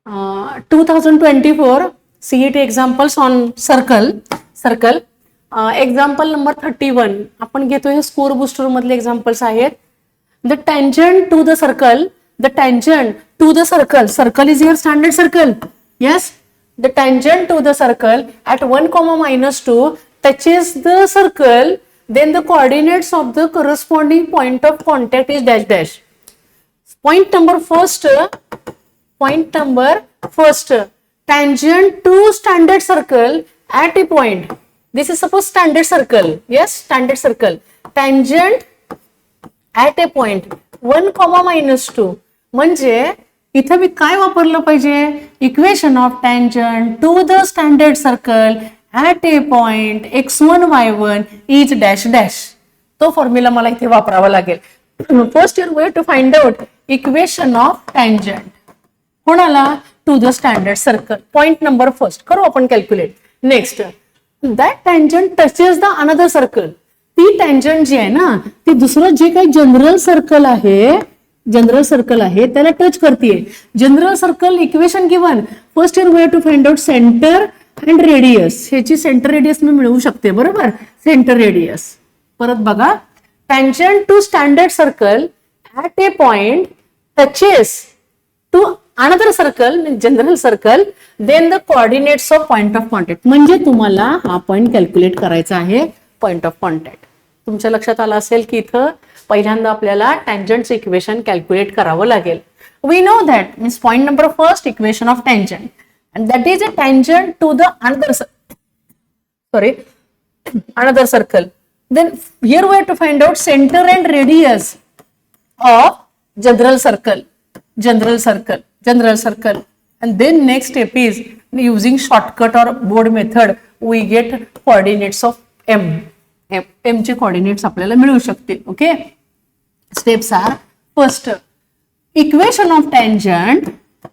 2024 CET examples on circle example number 31 आपण घेतो. हे स्कोर बुस्टर मधले एक्झाम्पल्स आहेत. The tangent to the circle is your standard circle. Yes, the tangent to the circle at 1 comma minus 2 touches the circle, then the coordinates of the corresponding point of contact is dash dash. Point number first, tangent to standard circle at a point. This is suppose standard circle. Yes, standard circle. Tangent at a point 1 comma minus 2. म्हणजे इथे मी काय वापरलं पाहिजे? Equation of tangent to the standard circle at a point x1 y1 is dash dash. तो formula मला इथे वापरावा लागेल. First your way to find out equation of tangent कोणाला? To the standard circle. Point number first करू आपण calculate. Next, that tangent touches the another circle. ती tangent जी आहे ना ती दुसरं जे काही जनरल सर्कल आहे त्याला टच करते. General circle equation given. First your way to find out centre and radius. ह्याची सेंटर रेडियस मी मिळवू शकते बरोबर. सेंटर रेडियस परत बघा. Tangent to standard circle at a point touches to another circle general circle, then the coordinates of point of contact. म्हणजे तुम्हाला हा पॉइंट कॅल्क्युलेट करायचा आहे. पॉइंट ऑफ कॉन्टॅक्ट तुमच्या लक्षात आलं असेल की इथं पहिल्यांदा आपल्याला टँजंटचं इक्वेशन कॅल्क्युलेट करावं लागेल. We know that means point number first equation of tangent and that is a tangent to the another circle. Then here we have to find out center and radius of general circle, and then next step is using shortcut or board method we get coordinates of m चे coordinates आपल्याला मिळू शकतील. Okay, steps are first equation of tangent.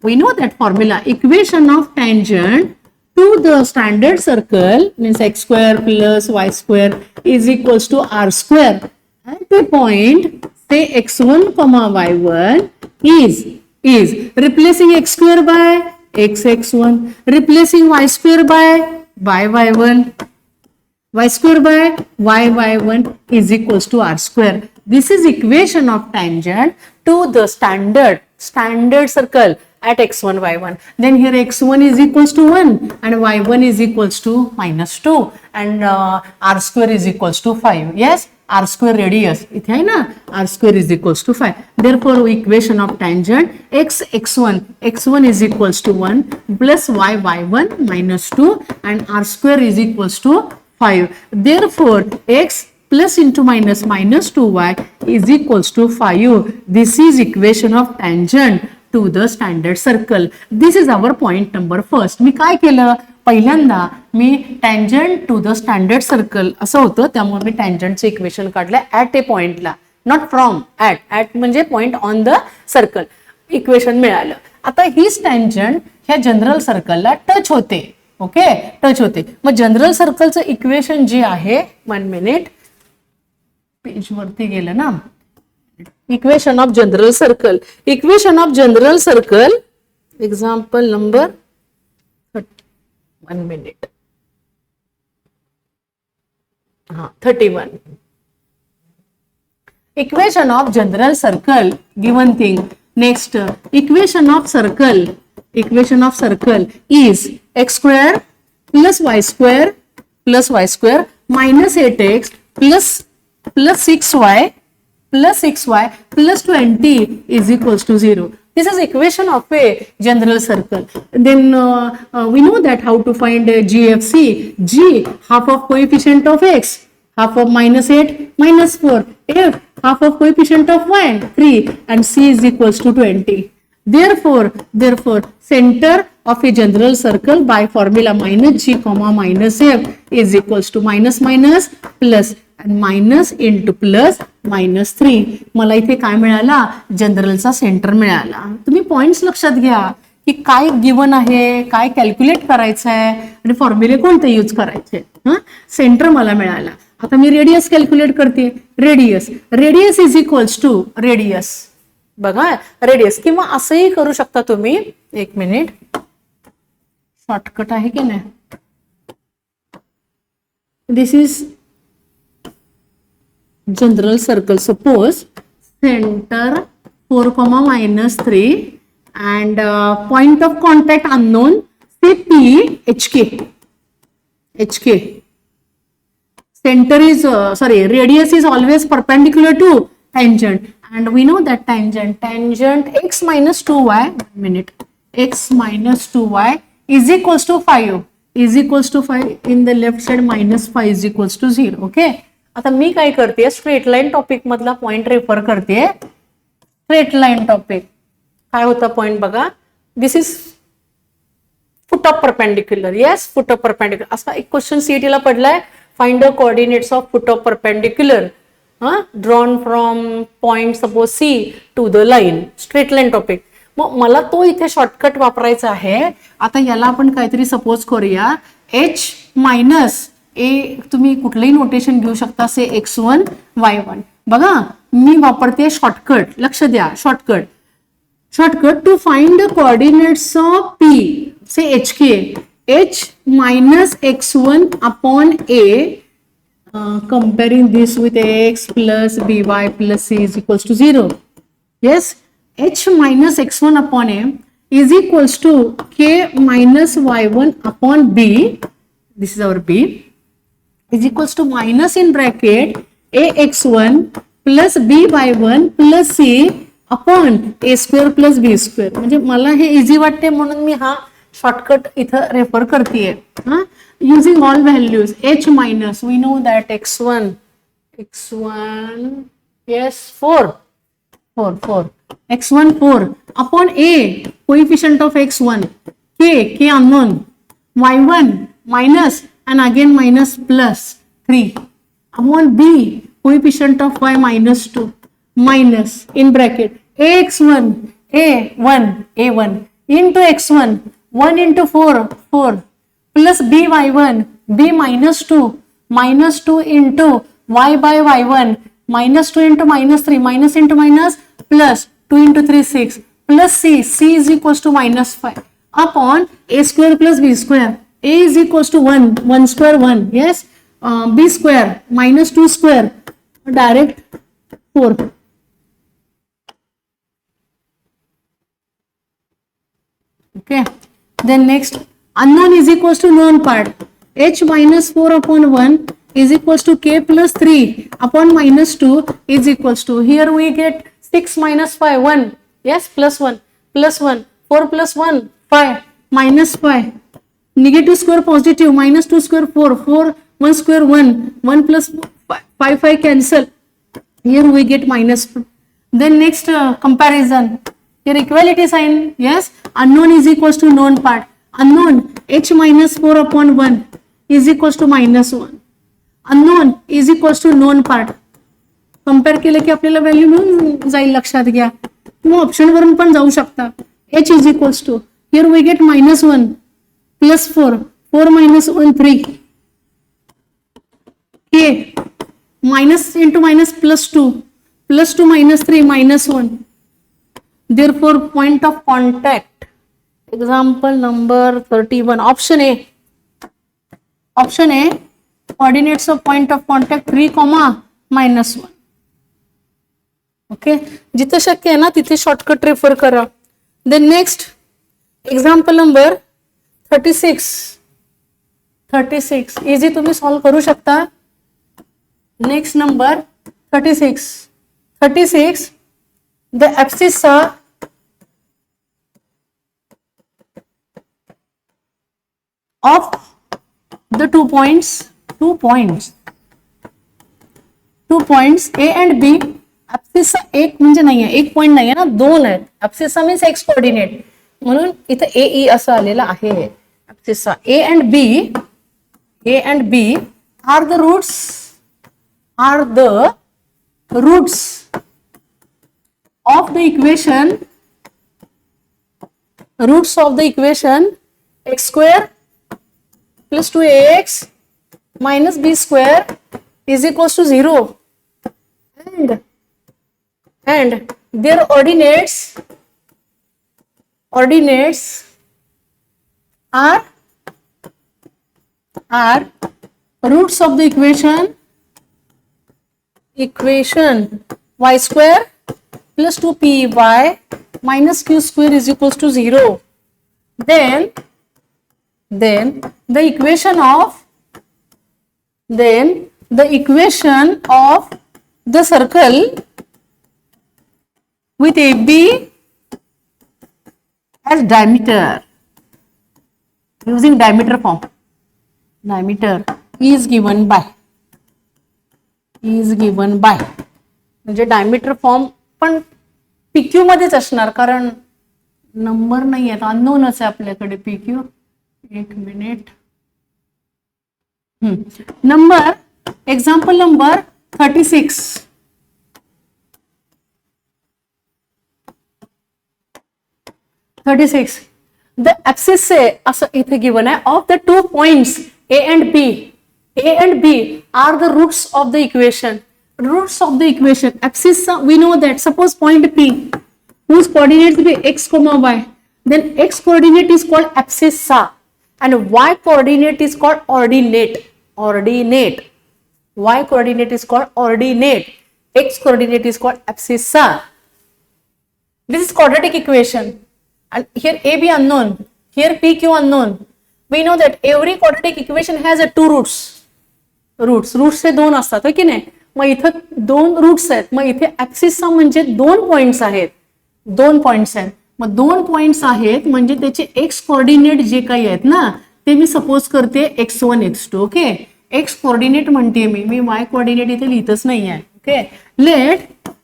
We know that formula. Equation of tangent to the standard circle means x square plus y square is equals to r square. At a point say x1 comma y1 is replacing x square by x1, replacing y square by y1, y square by y1 is equals to r square. This is equation of tangent to the standard circle at x1 y1. Then here x1 is equals to 1 and y1 is equals to minus 2 and r square is equals to 5. Yes, r square radius इथे आहे ना, r square is equals to 5. Therefore equation of tangent x1 is equals to 1 plus y1 minus 2 and r square is equals to 5. Therefore x plus into minus 2y is equals to 5. This is equation of tangent to the standard circle. This is our point number first. मी काय केलं? पहिल्यांदा मी tangent to the standard circle असं होतं त्यामुळे मी tangentचं equation काढलं at a पॉइंटला, not from. At म्हणजे point on the circle. Equation मिळालं. आता हीच टँजंट ह्या जनरल सर्कलला टच होते. ओके, टच होते. मग जनरल सर्कलचं इक्वेशन जे आहे 1 मिनिट पेज वरती गेलं ना. Equation of general circle. Equation of general circle. Example number 1 minute. 31. Equation of general circle. Given thing. Next, equation of circle. Equation of circle is x square plus y square minus 8x plus 6y plus 20 is equals to 0. This is equation of a general circle. Then we know that how to find GFC. G, half of coefficient of x, half of minus 8 minus 4. F, half of coefficient of y, 3, and C is equals to 20. Therefore center of a general circle by formula minus G comma minus F is equals to minus plus and minus into plus minus 3. मला इथे काय मिळाला? जनरलचा centre मिळाला. तुम्ही points लक्षात घ्या की काय गिवन आहे, काय कॅल्क्युलेट करायचं आहे आणि फॉर्म्युले कोणते यूज करायचे. सेंटर मला मिळाला. आता मी रेडियस कॅल्क्युलेट करते. Radius is equals to radius बघा रेडियस, किंवा असंही करू शकता तुम्ही. एक मिनिट, शॉर्टकट आहे की नाही. This is general circle. Suppose centre 4,-3 and point of contact unknown, say P, HK. Center is radius is always perpendicular to tangent, and we know that tangent x minus 2y, x minus 2y is equals to 5, in the left side minus 5 is equals to 0. Okay, आता मी काय करते, straight line topic मधला point refer करते. Straight line topic काय होता point बघा. This is foot of perpendicular. Yes, foot of perpendicular असा एक क्वेश्चन सीईटी ला पडलाय. Find the coordinates of foot of perpendicular drawn from point suppose C to the line. Straight line topic. मग मला तो इथे शॉर्टकट वापरायचा आहे. आता याला आपण काहीतरी सपोज करूया, h मायनस ए, तुम्ही कुठलंही नोटेशन घेऊ शकता, से x1 y1. बघा मी वापरते शॉर्टकट, लक्ष द्या. Shortcut to find the coordinates of p, say hk, h minus x1 upon a, comparing this with x plus by plus c is equals to 0. Yes, h minus x1 upon a is equals to k minus y1 upon b. This is our b, is equals to minus in bracket ax1 plus b y1 plus c upon A square plus B square. म्हणजे मला हे easy वाटते म्हणून मी हा shortcut इथं refer करतेय. Using all values, h minus we know that x1 yes 4 x1 4 upon a coefficient of x1 k unknown, y1 minus and again minus plus 3 upon b coefficient of y minus 2 minus in bracket ax1 a1 into x1 1 into 4 plus by1 b minus 2 into y by y1 minus 2 into minus 3 minus into minus plus 2 into 3 6 plus c is equals to minus 5 upon a square plus b square. A is equals to 1 square 1. Yes, b square minus 2 square direct 4. Okay, then next unknown is equals to known part. H minus 4 upon 1 is equals to k plus 3 upon minus 2 is equals to, here we get 6 minus 5 1. Yes, plus 1 4 plus 1 5 minus 5. Negative square positive, minus 2 square 4 1 square 1 plus 5 cancel. Here we get minus 2. Then next comparison, here equality sign. Yes, unknown is equals to known part. Unknown h minus 4 upon 1 is equals to minus 1. Unknown is equals to known part. Compare केलं की आपल्याला value मिळून जाईल. लक्षात घ्या, किंवा option वरून पण जाऊ शकता. h is equals to, here we get minus 1 plus 4 minus 1 3 k minus into minus plus 2 minus 3 minus 1. Therefore point of contact, example number 31, option A, coordinates of point of contact 3, minus 1. Okay, जिथे शक्य आहे ना तिथे shortcut refer करा. Then next example number 36 easy तुम्ही solve करू शकता. Next number 36 the abscissa of the two points A and B. Abscissa एक म्हणजे नाहीये, एक पॉइंट नाहीये ना, दोन आहेत. ऍब्सिसा मीन्स एक्स कोऑर्डिनेट, म्हणून इथं ए ई असं आलेलं आहे. Abscissa A and B are the roots of the equation X square plus 2ax minus b square is equals to 0 and their ordinates are roots of the equation y square plus 2py minus q square is equals to 0. Then the equation of the circle with AB as diameter, using diameter form. Diameter is given by म्हणजे diameter form पण PQ मध्येच असणार, कारण number नाही आहेत, अननोनच आहे आपल्याकडे PQ. एक minute. Number example number 36. The axis से असं इथे गिवन आहे of the 2 points A and B are the roots of the equation. Axis we know that. Suppose point P whose coordinates be x, y, then x coordinate is called abscissa and y coordinate is called ordinate. Y coordinate is called ordinate. X coordinate is called abscissa. This is quadratic equation. And here AB unknown, here PQ unknown. We know that every quadratic equation has a 2 roots. हे 2 असतात हो की नाही. मग इथं 2 roots आहेत. मग इथे ऍक्सिसचा म्हणजे 2 पॉइंट्स आहेत. मग 2 पॉइंट्स आहेत म्हणजे त्याचे एक्स कोऑर्डिनेट जे काही आहेत ना ते मी सपोज करते x1 x2. Okay, x coordinate म्हणते मी वाय कोऑर्डिनेट इथे लिहितच नाही आहे. Okay,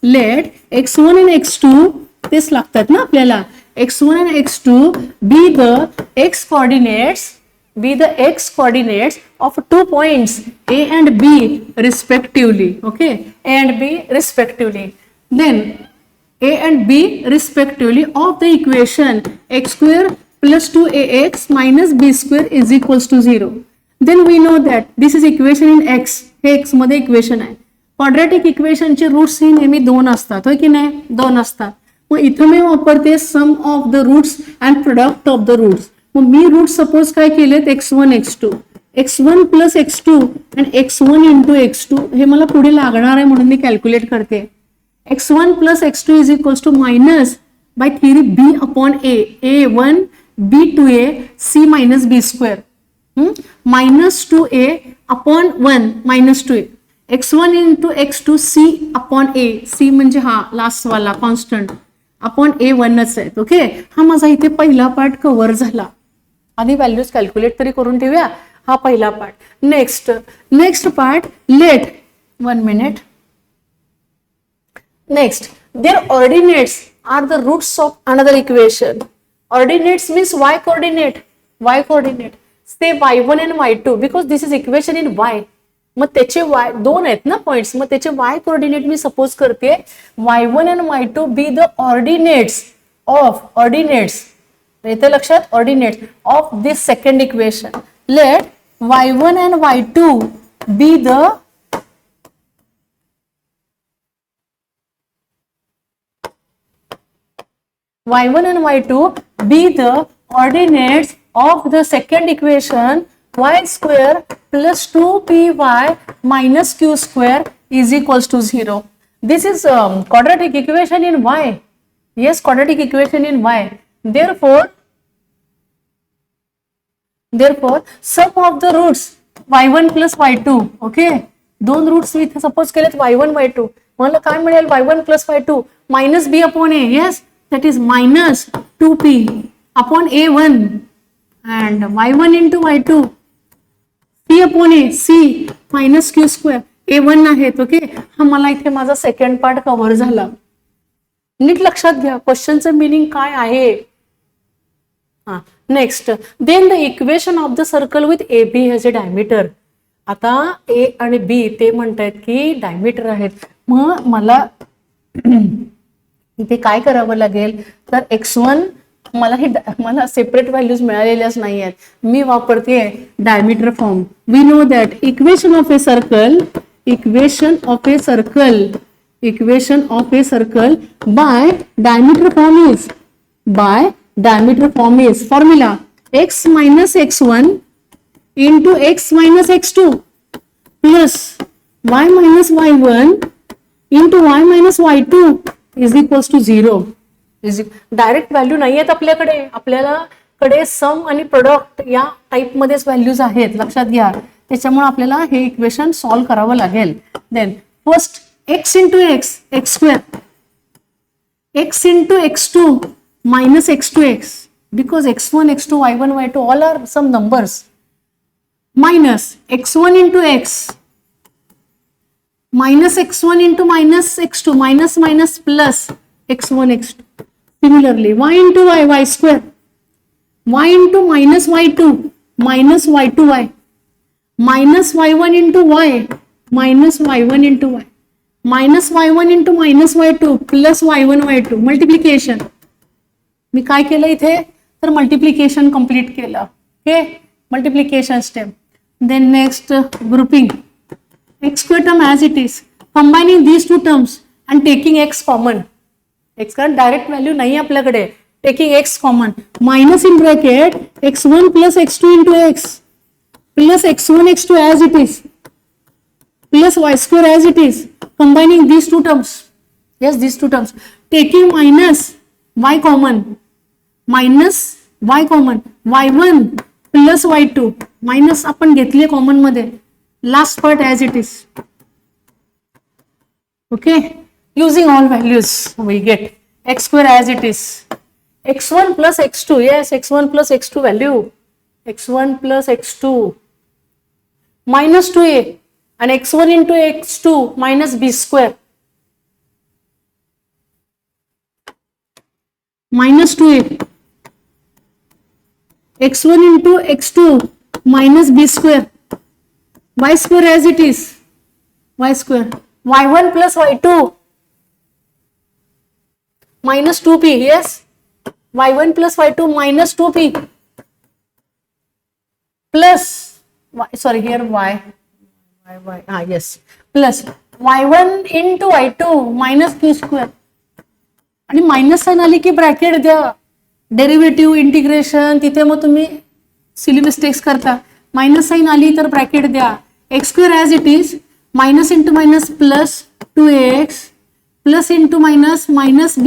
late x1 and x2 तेच लागतात ना आपल्याला. x1 and x2 be the x coordinates of 2 points A and B respectively. Okay, A and B respectively. Then A and B respectively of the equation x square plus 2ax minus b square is equals to 0. Then we know that this is equation in x. हे x मध्ये equation आहे. Quadratic इक्वेशनचे roots हे नेहमी 2 असतात हो की नाही. 2 असतात. मग इथं मी वापरते sum of the roots and product of the roots. मग मी रूट सपोज काय केलेत x1 x1 प्लस x2 आणि x1 इंटू x2 हे मला पुढे लागणार आहे म्हणून मी कॅल्क्युलेट करते. x1 plus x2 is equals to minus by three b upon a1 b2a c minus b square minus 2a upon 1 minus 2a x1 into x2 c upon a. c म्हणजे हा last वाला constant upon a1च आहे. Okay, हा माझा इथे पहिला part cover झाला. आधी व्हॅल्यूज कॅल्क्युलेट तरी करून ठेवूया. हा पहिला part. Next part let 1 minute. Next their ordinates are the roots of another equation. Ordinates means y coordinate. Say y1 and y2 because this is equation in y. मग त्याचे y 2 आहेत ना points. मग त्याचे y कोऑर्डिनेट मी suppose करते y1 and y2 be the ordinates इथे लक्षात ordinates of this second equation. Let y1 and y2 be the ordinates of the second equation y square plus 2py minus q square is equals to 0. This is quadratic equation in y. Yes, quadratic equation in y. Therefore sum of the roots y1 plus y2. Okay, 2 roots मी इथे suppose केलेत y1 y2. मला काय मिळेल y1 plus y2 minus b upon a. Yes, that is minus 2p upon a1 and y1 into y2 c upon a c minus q square a1 आहेत. Okay, हा मला इथे माझा सेकंड पार्ट कव्हर झाला. नीट लक्षात घ्या क्वेश्चनचं मिनिंग काय आहे. हा, next then the equation of the circle with A B has a diameter. आता ए आणि बी ते म्हणतायत की डायमीटर आहेत. मग मला इथे काय करावं लागेल तर x1 मला सेपरेट व्हॅल्यूज मिळालेल्याच नाही आहेत. मी वापरते diameter form. We know that equation of a circle equation of a circle by diameter form is formula x minus x1 into x minus x2 plus y minus y1 into y minus y2 is equals to 0. Direct value नाही आहेत आपल्याकडे, आपल्याकडे सम आणि product या type मध्येच values आहेत, लक्षात घ्या. त्याच्यामुळे आपल्याला हे इक्वेशन सॉल्व्ह करावं लागेल. Then first x into x x square, x into x2 minus x2x because x1 x2 y1 y2 all are some numbers, minus x1 into x minus x1 into minus x2 minus minus plus x1 x2. Similarly y into y, y square, y into minus y2 minus y2y minus y1 into y minus y1 into y minus y1 into minus y2 plus y1 y2 multiplication. मी काय केलं इथे तर multiplication complete केलं. Okay, multiplication step. Then next grouping x square term as it is, combining these two terms and taking x common. x का direct value नाही आपल्याकडे, taking x common, minus in bracket x1 plus x2 into x plus x1 x2 as it is plus y square as it is, combining these two terms. Yes, these two terms, taking minus y common, minus y common, y1 plus y2 minus आपण घेतले common मध्ये, last part as it is. Okay, using all values we get x square as it is, x1 plus x2, yes, x1 plus x2 value, x1 plus x2 minus 2a and x1 into x2 minus b square minus 2a, x1 into x2 minus b square, y square as it is, y square, y1 plus y2 minus 2p, yes, y1 plus y2 minus 2p plus sorry here y yes, plus y1 into y2 minus q square. आणि minus sign आली की bracket द्या, derivative integration तिथे मग तुम्ही silly mistakes करता. Minus sign आली तर ब्रॅकेट द्या, x square as it is, minus into minus plus 2x plus into minus minus b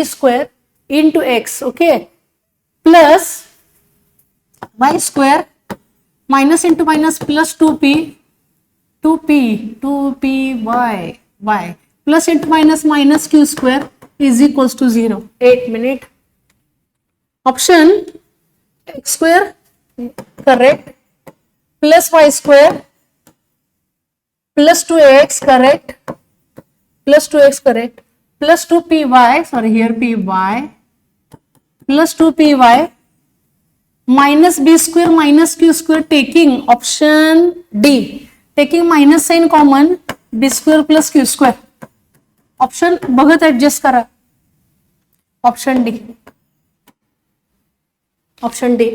square into x, okay, plus y square minus into minus plus 2p y plus into minus minus q square is equals to 0. 8 minute. Option x square correct, plus y square plus 2x correct, plus 2x correct, plus 2py, sorry here py, plus 2py minus b square minus q square, taking option D, taking minus sign common, b square plus q square. Option बघत adjust करा. Option D, option D.